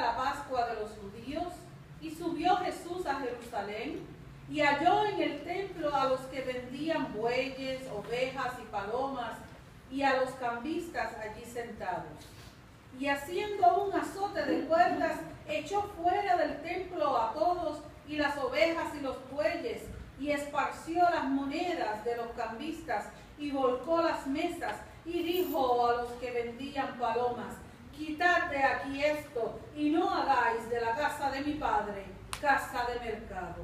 la Pascua de los judíos, y subió Jesús a Jerusalén, y halló en el templo a los que vendían bueyes, ovejas y palomas, y a los cambistas allí sentados. Y haciendo un azote de puertas, echó fuera del templo a todos, y las ovejas y los bueyes, y esparció las monedas de los cambistas, y volcó las mesas, y dijo a los que vendían palomas: quitad de aquí esto, y no hagáis de la casa de mi padre casa de mercado.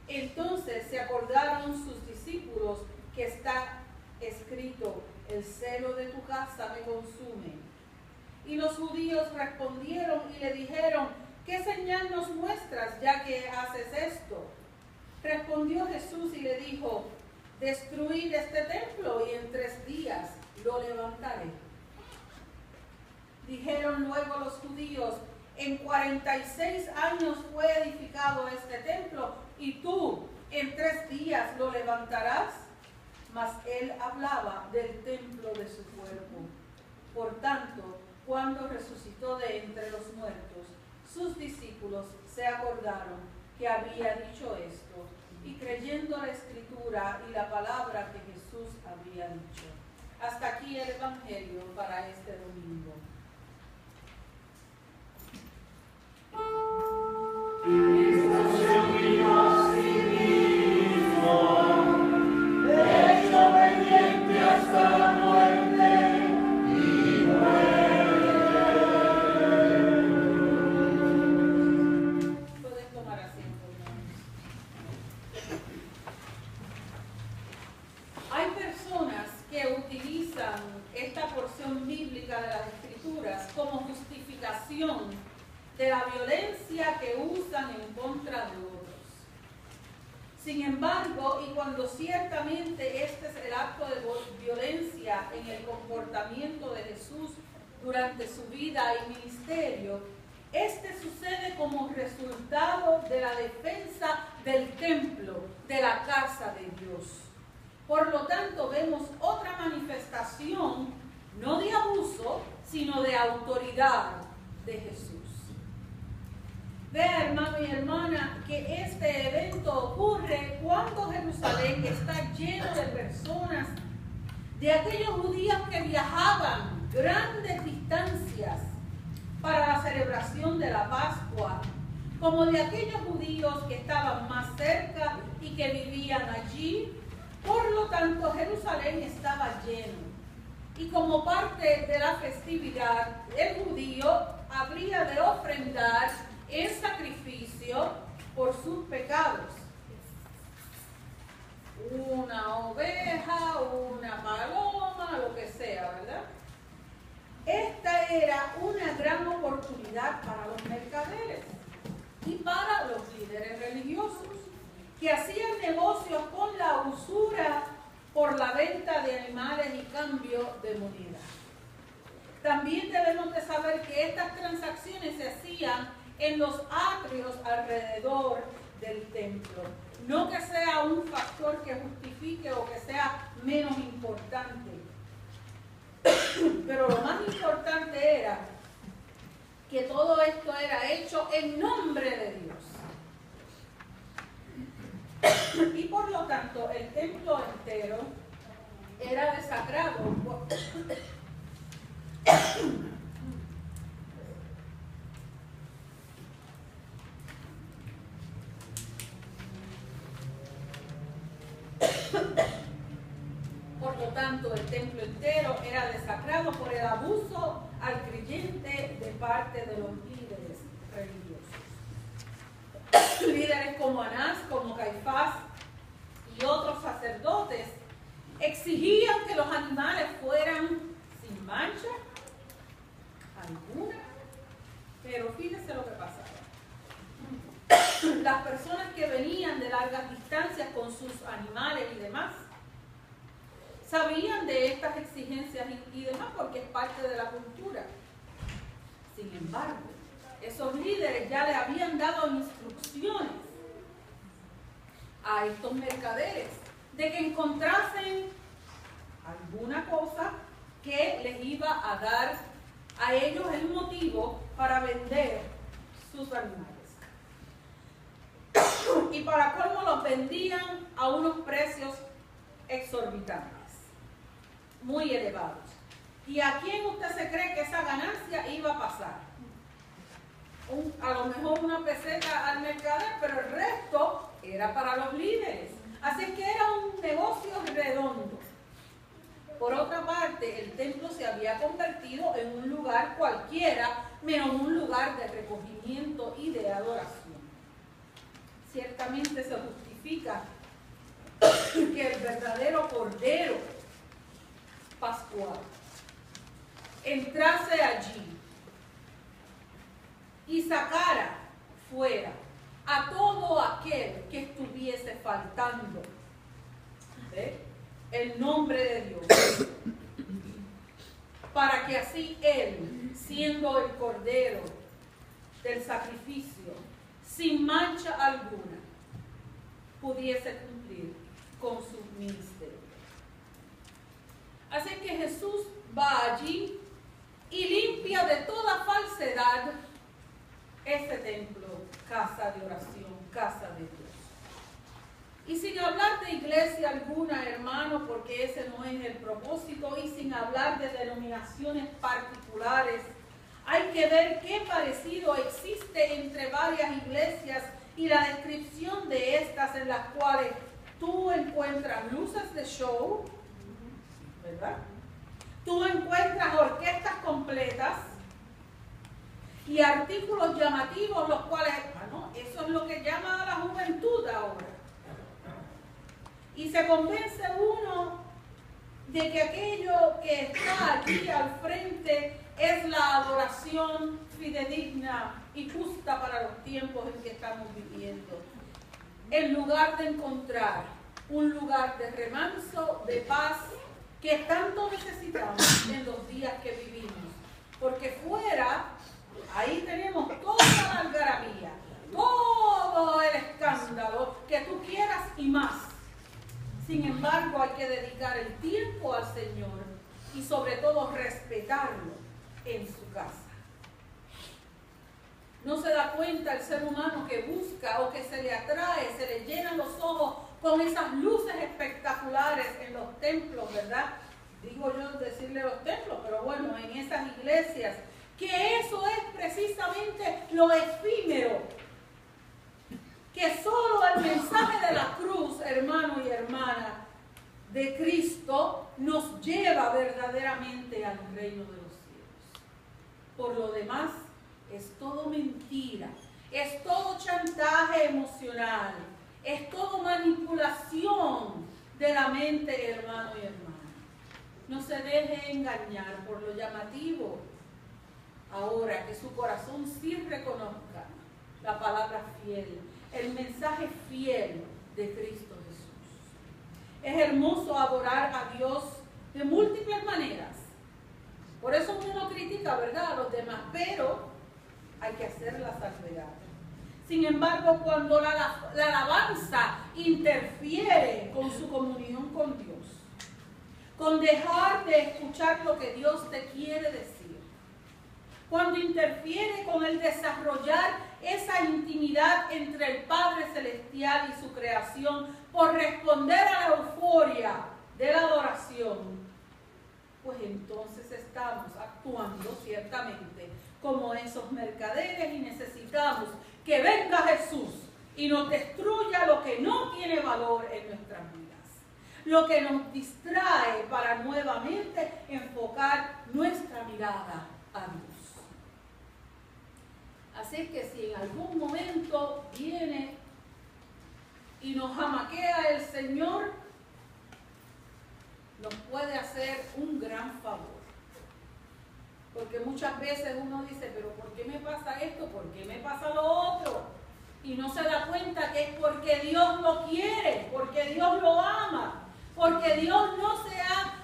Entonces se acordaron sus discípulos que está escrito: el celo de tu casa me consume. Y los judíos respondieron y le dijeron: ¿qué señal nos muestras ya que haces esto? Respondió Jesús y le dijo: destruid este templo y en 3 días lo levantaré. Dijeron luego los judíos: en 46 años fue edificado este templo, y tú en 3 días lo levantarás. Mas él hablaba del templo de su cuerpo. Por tanto, cuando resucitó de entre los muertos, sus discípulos se acordaron que había dicho esto, y creyendo la escritura y la palabra que Jesús había dicho. Hasta aquí el evangelio para este domingo. Hasta la muerte y muere. Pueden tomar asiento, hermanos. Hay personas que utilizan esta porción bíblica de las Escrituras como justificación de la violencia que usan en contra de otros. Sin embargo, y cuando ciertamente este es el acto de violencia en el comportamiento de Jesús durante su vida y ministerio, este sucede como resultado de la defensa del templo, de la casa de Dios. Por lo tanto, vemos otra manifestación, no de abuso, sino de autoridad de Jesús. Vea, hermano y hermana, que este evento ocurre cuando Jerusalén está lleno de personas, de aquellos judíos que viajaban grandes distancias para la celebración de la Pascua, como de aquellos judíos que estaban más cerca y que vivían allí. Por lo tanto, Jerusalén estaba lleno. Y como parte de la festividad, el judío habría de ofrendar en sacrificio por sus pecados. Una oveja, una paloma, lo que sea, ¿verdad? Esta era una gran oportunidad para los mercaderes y para los líderes religiosos que hacían negocios con la usura por la venta de animales y cambio de moneda. También debemos de saber que estas transacciones se hacían en los atrios alrededor del templo. No que sea un factor que justifique o que sea menos importante. Pero lo más importante era que todo esto era hecho en nombre de Dios. Y por lo tanto, el templo entero era desacrado. Por lo tanto, el templo entero era desacrado por el abuso al creyente de parte de los líderes religiosos. Líderes como Anás, como Caifás y otros sacerdotes exigían que los animales fueran sin mancha alguna. Pero fíjense lo que pasaba. Las personas que venían de largas distancias con sus animales y demás sabían de estas exigencias y demás porque es parte de la cultura. Sin embargo, esos líderes ya le habían dado instrucciones a estos mercaderes de que encontrasen alguna cosa que les iba a dar a ellos el motivo para vender sus animales. Y para colmo los vendían a unos precios exorbitantes, muy elevados. ¿Y a quién usted se cree que esa ganancia iba a pasar? A lo mejor una peseta al mercader, pero el resto era para los líderes. Así que era un negocio redondo. Por otra parte, el templo se había convertido en un lugar cualquiera, menos un lugar de recogimiento y de adoración. Ciertamente se justifica que el verdadero Cordero Pascual entrase allí y sacara fuera a todo aquel que estuviese faltando el nombre de Dios, para que así Él, siendo el Cordero del sacrificio, sin mancha alguna, pudiese cumplir con su ministerio. Así que Jesús va allí y limpia de toda falsedad este templo, casa de oración, casa de Dios. Y sin hablar de iglesia alguna, hermano, porque ese no es el propósito, y sin hablar de denominaciones particulares, hay que ver qué parecido existe entre varias iglesias y la descripción de estas, en las cuales tú encuentras luces de show, ¿verdad? Tú encuentras orquestas completas y artículos llamativos, los cuales, eso es lo que llama a la juventud ahora. Y se convence uno de que aquello que está aquí al frente es la adoración fidedigna y justa para los tiempos en que estamos viviendo. En lugar de encontrar un lugar de remanso, de paz, que tanto necesitamos en los días que vivimos. Porque fuera, ahí tenemos toda la algarabía, todo el escándalo que tú quieras y más. Sin embargo, hay que dedicar el tiempo al Señor y sobre todo respetarlo en su casa. No se da cuenta el ser humano que busca o que se le atrae, se le llenan los ojos con esas luces espectaculares en los templos, ¿verdad? Digo yo decirle los templos, pero bueno, en esas iglesias, que eso es precisamente lo efímero, que solo el mensaje de la cruz, hermano y hermana, de Cristo, nos lleva verdaderamente al reino de los cielos. Por lo demás, es todo mentira, es todo chantaje emocional, es todo manipulación de la mente, hermano y hermana. No se deje engañar por lo llamativo. Ahora que su corazón sí reconozca la palabra fiel, el mensaje fiel de Cristo Jesús. Es hermoso adorar a Dios de múltiples maneras. Por eso uno no critica, ¿verdad?, a los demás, pero hay que hacer la salvedad. Sin embargo, cuando la alabanza interfiere con su comunión con Dios, con dejar de escuchar lo que Dios te quiere decir, cuando interfiere con el desarrollar esa intimidad entre el Padre Celestial y su creación por responder a la euforia de la adoración, pues entonces estamos actuando ciertamente como esos mercaderes y necesitamos que venga Jesús y nos destruya lo que no tiene valor en nuestras vidas, lo que nos distrae para nuevamente enfocar nuestra mirada a Dios. Así que si en algún momento viene y nos jamaquea el Señor, nos puede hacer un gran favor. Porque muchas veces uno dice, pero ¿por qué me pasa esto? ¿Por qué me pasa lo otro? Y no se da cuenta que es porque Dios lo quiere, porque Dios lo ama, porque Dios no se ha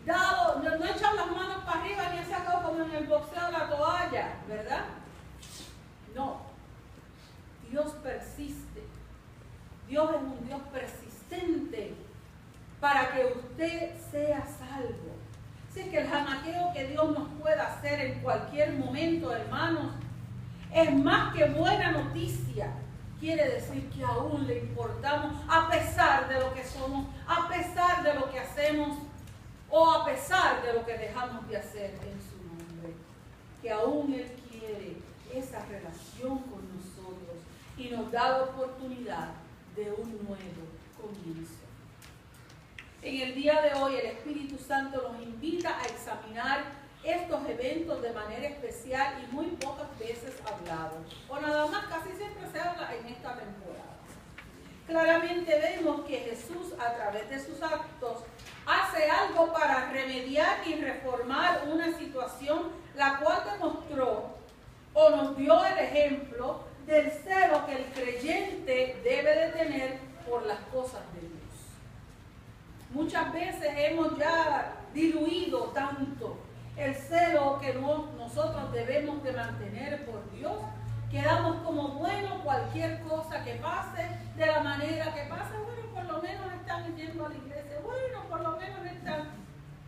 dado, no ha echado las manos para arriba ni ha sacado como en el boxeo la toalla, ¿verdad? No, Dios persiste. Dios es un Dios persistente para que usted sea salvo, Así que el jamaqueo que Dios nos pueda hacer en cualquier momento, hermanos, es más que buena noticia. Quiere decir que aún le importamos a pesar de lo que somos, a pesar de lo que hacemos o a pesar de lo que dejamos de hacer en su nombre. Que aún Él quiere esa relación con nosotros y nos da la oportunidad de un nuevo comienzo. En el día de hoy el Espíritu Santo nos invita a examinar estos eventos de manera especial y muy pocas veces hablados, o nada más, casi siempre se habla en esta temporada. Claramente vemos que Jesús, a través de sus actos, hace algo para remediar y reformar una situación la cual demostró o nos dio el ejemplo del celo que el creyente debe de tener por las cosas de Dios. Muchas veces hemos ya diluido tanto el celo que nosotros debemos de mantener por Dios, que damos como bueno cualquier cosa que pase, de la manera que pase. Bueno, por lo menos están yendo a la iglesia, bueno, por lo menos están,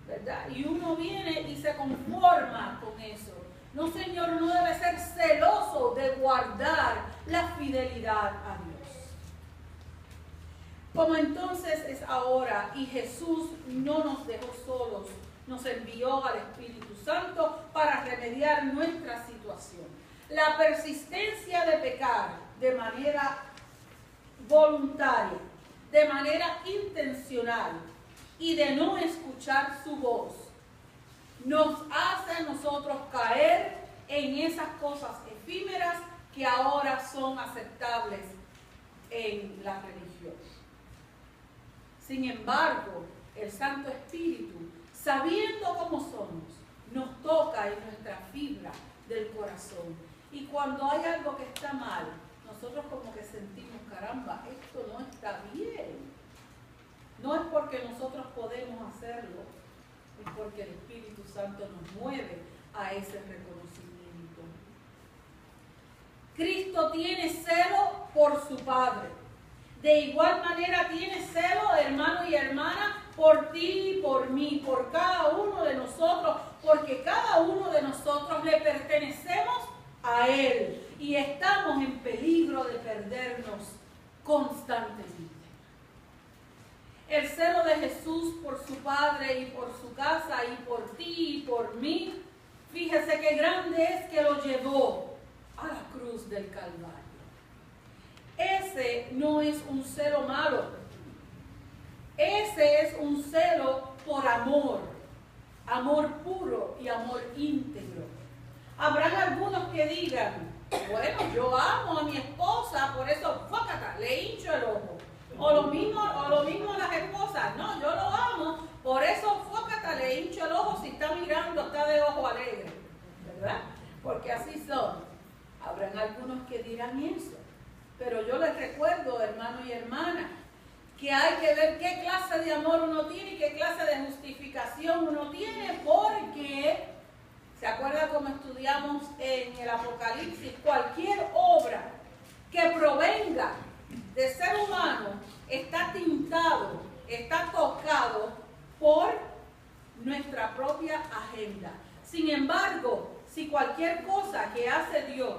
¿verdad? Y uno viene y se conforma con eso. No, Señor, uno debe ser celoso de guardar la fidelidad a Dios. Como entonces es ahora, y Jesús no nos dejó solos, nos envió al Espíritu Santo para remediar nuestra situación. La persistencia de pecar de manera voluntaria, de manera intencional y de no escuchar su voz, nos hace a nosotros caer en esas cosas efímeras que ahora son aceptables en la religión. Sin embargo, el Santo Espíritu, sabiendo cómo somos, nos toca en nuestra fibra del corazón. Y cuando hay algo que está mal, nosotros como que sentimos, caramba, esto no está bien. No es porque nosotros podemos hacerlo, es porque el Espíritu Santo nos mueve a ese reconocimiento. Cristo tiene celo por su Padre. De igual manera tiene celo, hermano y hermana, por ti y por mí, por cada uno de nosotros, porque cada uno de nosotros le pertenecemos a Él y estamos en peligro de perdernos constantemente. El celo de Jesús por su Padre y por su casa y por ti y por mí, fíjese qué grande es que lo llevó a la cruz del Calvario. Ese no es un celo malo. Ese es un celo por amor. Amor puro y amor íntegro. Habrán algunos que digan, bueno, yo amo a mi esposa, por eso, fócata, le hincho el ojo. O lo mismo las esposas, no, yo lo amo, por eso, fócata, le hincho el ojo, si está mirando, está de ojo alegre. ¿Verdad? Porque así son. Habrán algunos que dirán eso. Pero yo les recuerdo, hermano y hermana, que hay que ver qué clase de amor uno tiene y qué clase de justificación uno tiene, porque, ¿se acuerda cómo estudiamos en el Apocalipsis? Cualquier obra que provenga de ser humano está tintado, está tocado por nuestra propia agenda. Sin embargo, si cualquier cosa que hace Dios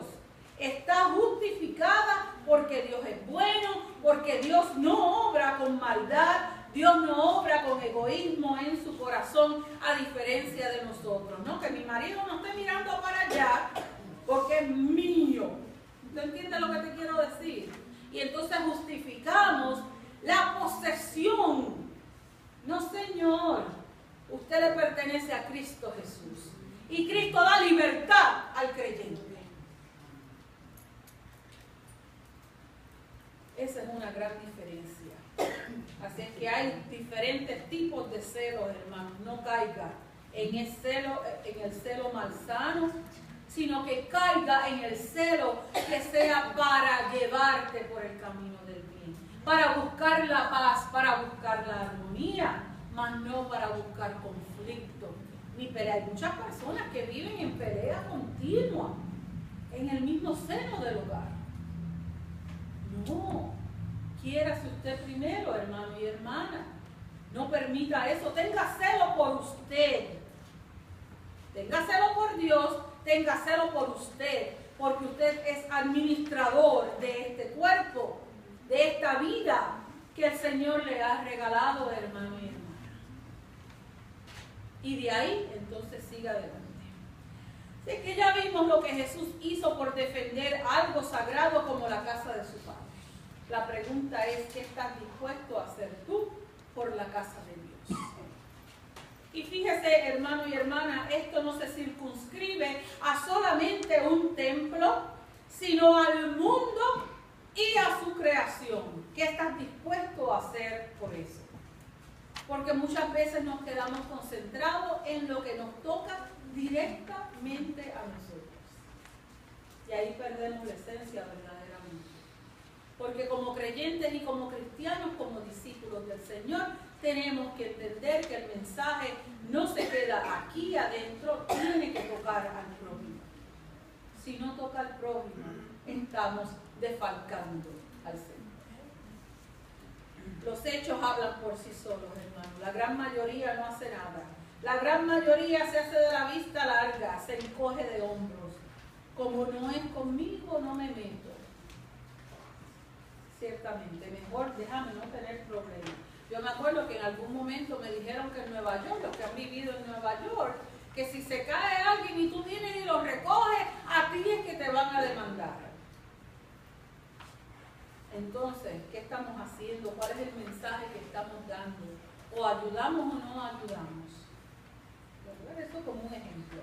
está justificada porque Dios es bueno, porque Dios no obra con maldad, Dios no obra con egoísmo en su corazón, a diferencia de nosotros, ¿no? Que mi marido no esté mirando para allá porque es mío. ¿Usted entiende lo que te quiero decir? Y entonces justificamos la posesión. No, Señor, usted le pertenece a Cristo Jesús. Y Cristo da libertad al creyente. Esa es una gran diferencia. Así es que hay diferentes tipos de celos, hermanos. No caiga en el celo malsano, sino que caiga en el celo que sea para llevarte por el camino del bien, para buscar la paz, para buscar la armonía, mas no para buscar conflicto ni pelea. Hay muchas personas que viven en pelea continua en el mismo seno del hogar. No, quiérase usted primero, hermano y hermana. No permita eso. Tenga celo por usted, Tenga celo por Dios, tenga celo por usted, porque usted es administrador de este cuerpo, de esta vida que el Señor le ha regalado, hermano y hermana. Y de ahí, entonces, siga adelante. Así que ya vimos lo que Jesús hizo por defender algo sagrado como la casa de su Padre. La pregunta es, ¿qué estás dispuesto a hacer tú por la casa de Dios? Y fíjese, hermano y hermana, esto no se circunscribe a solamente un templo, sino al mundo y a su creación. ¿Qué estás dispuesto a hacer por eso? Porque muchas veces nos quedamos concentrados en lo que nos toca directamente a nosotros. Y ahí perdemos la esencia verdaderamente. Porque como creyentes y como cristianos, como discípulos del Señor, tenemos que entender que el mensaje no se queda aquí adentro, tiene que tocar al prójimo. Si no toca al prójimo, estamos defalcando al Señor. Los hechos hablan por sí solos, hermano. La gran mayoría no hace nada. La gran mayoría se hace de la vista larga, se encoge de hombros. Como no es conmigo, no me meto. Ciertamente, mejor déjame no tener problemas. Yo me acuerdo que en algún momento me dijeron que en Nueva York, los que han vivido en Nueva York, que si se cae alguien y tú vienes y lo recoges, a ti es que te van a demandar. Entonces, ¿qué estamos haciendo? ¿Cuál es el mensaje que estamos dando? ¿O ayudamos o no ayudamos? Voy a ver eso como un ejemplo.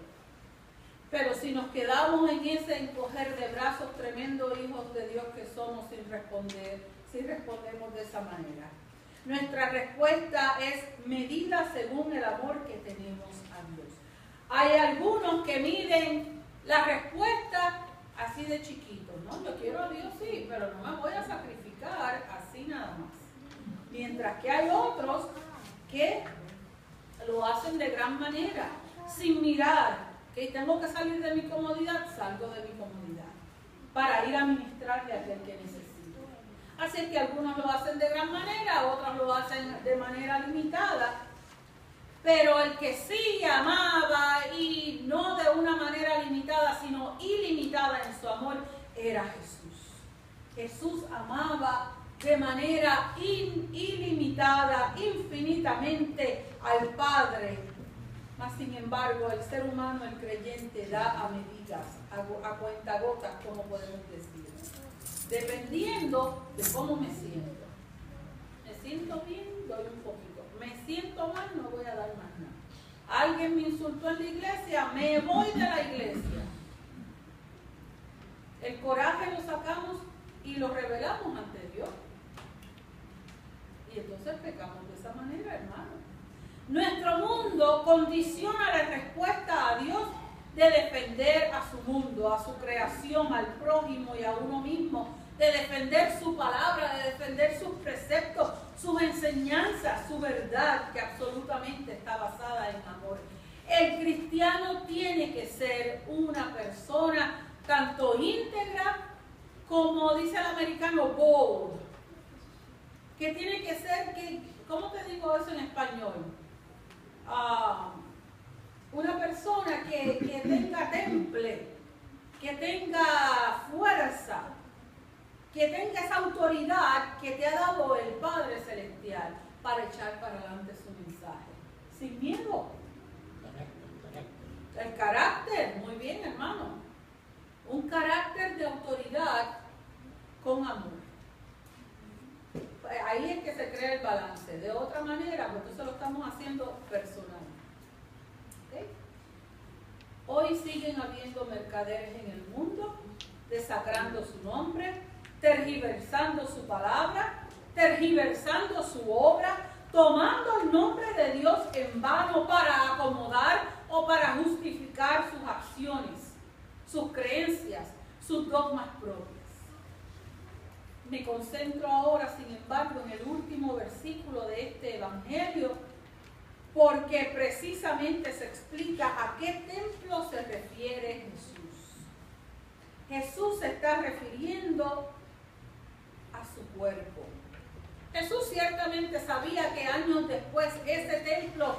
Pero si nos quedamos en ese encoger de brazos, tremendos hijos de Dios que somos, sin responder, si respondemos de esa manera. Nuestra respuesta es medida según el amor que tenemos a Dios. Hay algunos que miden la respuesta así de chiquito, ¿no? Yo quiero a Dios, sí, pero no me voy a sacrificar así nada más. Mientras que hay otros que lo hacen de gran manera, sin mirar que tengo que salir de mi comodidad, salgo de mi comodidad, para ir a ministrarle a aquel que necesita. Así que algunos lo hacen de gran manera, otros lo hacen de manera limitada. Pero el que sí amaba, y no de una manera limitada, sino ilimitada en su amor, era Jesús. Jesús amaba de manera ilimitada, infinitamente al Padre. Mas, sin embargo, el ser humano, el creyente, da a medidas, a cuentagotas, como podemos decir. Dependiendo de cómo me siento. Me siento bien, doy un poquito. Me siento mal, no voy a dar más nada. Alguien me insultó en la iglesia, me voy de la iglesia. El coraje lo sacamos y lo revelamos ante Dios. Y entonces pecamos de esa manera, hermano. Nuestro mundo condiciona la respuesta a Dios de defender a su mundo, a su creación, al prójimo y a uno mismo, de defender su palabra, de defender sus preceptos, sus enseñanzas, su verdad, que absolutamente está basada en amor. El cristiano tiene que ser una persona tanto íntegra como, dice el americano, bold, que tiene que ser, ¿cómo te digo eso en español? Una persona que tenga temple, que tenga fuerza, que tenga esa autoridad que te ha dado el Padre Celestial para echar para adelante su mensaje, sin miedo. El carácter, muy bien, hermano, un carácter de autoridad con amor. Ahí es que se crea el balance. De otra manera, porque eso lo estamos haciendo personal. ¿Okay? Hoy siguen habiendo mercaderes en el mundo, desacrando su nombre, tergiversando su palabra, tergiversando su obra, tomando el nombre de Dios en vano para acomodar o para justificar sus acciones, sus creencias, sus dogmas propios. Me concentro ahora, sin embargo, en el último versículo de este evangelio, porque precisamente se explica a qué templo se refiere Jesús. Jesús se está refiriendo a su cuerpo. Jesús ciertamente sabía que años después ese templo,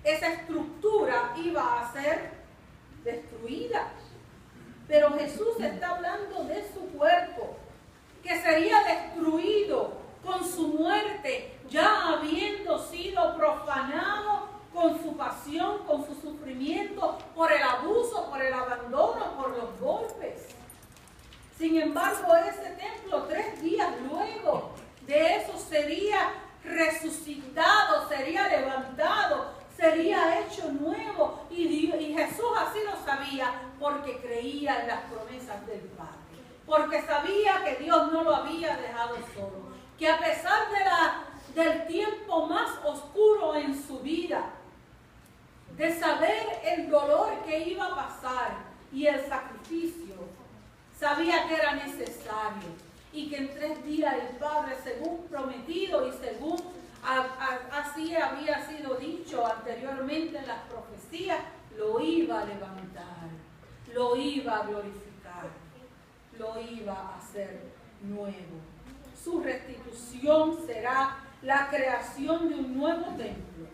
esa estructura iba a ser destruida. Pero Jesús está hablando de su cuerpo, que sería destruido con su muerte, ya habiendo sido profanado con su pasión, con su sufrimiento, por el abuso, por el abandono, por los golpes. Sin embargo, ese templo 3 días luego de eso sería resucitado, sería levantado, sería hecho nuevo. Y Jesús así lo sabía porque creía en las promesas del Padre. Porque sabía que Dios no lo había dejado solo. Que a pesar del tiempo más oscuro en su vida, de saber el dolor que iba a pasar y el sacrificio, sabía que era necesario. Y que en 3 días el Padre, según prometido y según así había sido dicho anteriormente en las profecías, lo iba a levantar, lo iba a glorificar, lo iba a hacer nuevo. Su restitución será la creación de un nuevo templo.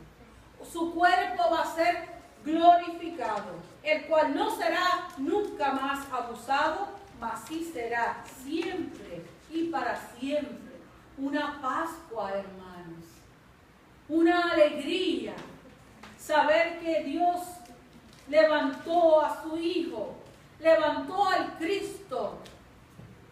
Su cuerpo va a ser glorificado, el cual no será nunca más abusado, mas sí será siempre y para siempre una Pascua, hermanos, una alegría, saber que Dios levantó a su Hijo, levantó al Cristo,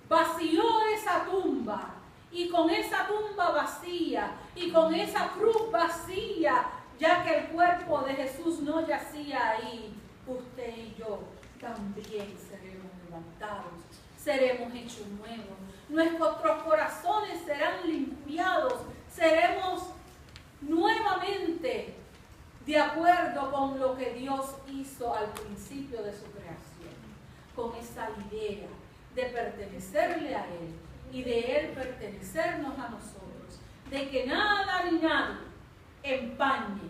vació esa tumba, y con esa tumba vacía y con esa cruz vacía, ya que el cuerpo de Jesús no yacía ahí, usted y yo también seremos levantados, seremos hechos nuevos, nuestros corazones serán limpiados, seremos nuevamente de acuerdo con lo que Dios hizo al principio de su creación, con esa idea de pertenecerle a Él y de Él pertenecernos a nosotros, de que nada ni nadie empañe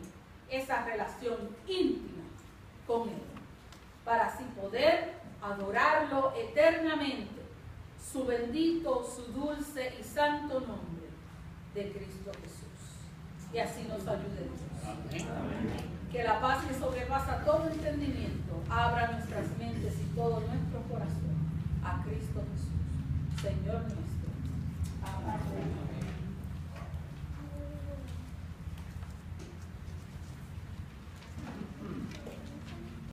esa relación íntima con Él, para así poder adorarlo eternamente, su bendito, su dulce y santo nombre de Cristo Jesús. Y así nos ayude Dios. Amén. Que la paz que sobrepasa todo entendimiento abra nuestras mentes y todo nuestro corazón a Cristo Jesús, Señor nuestro.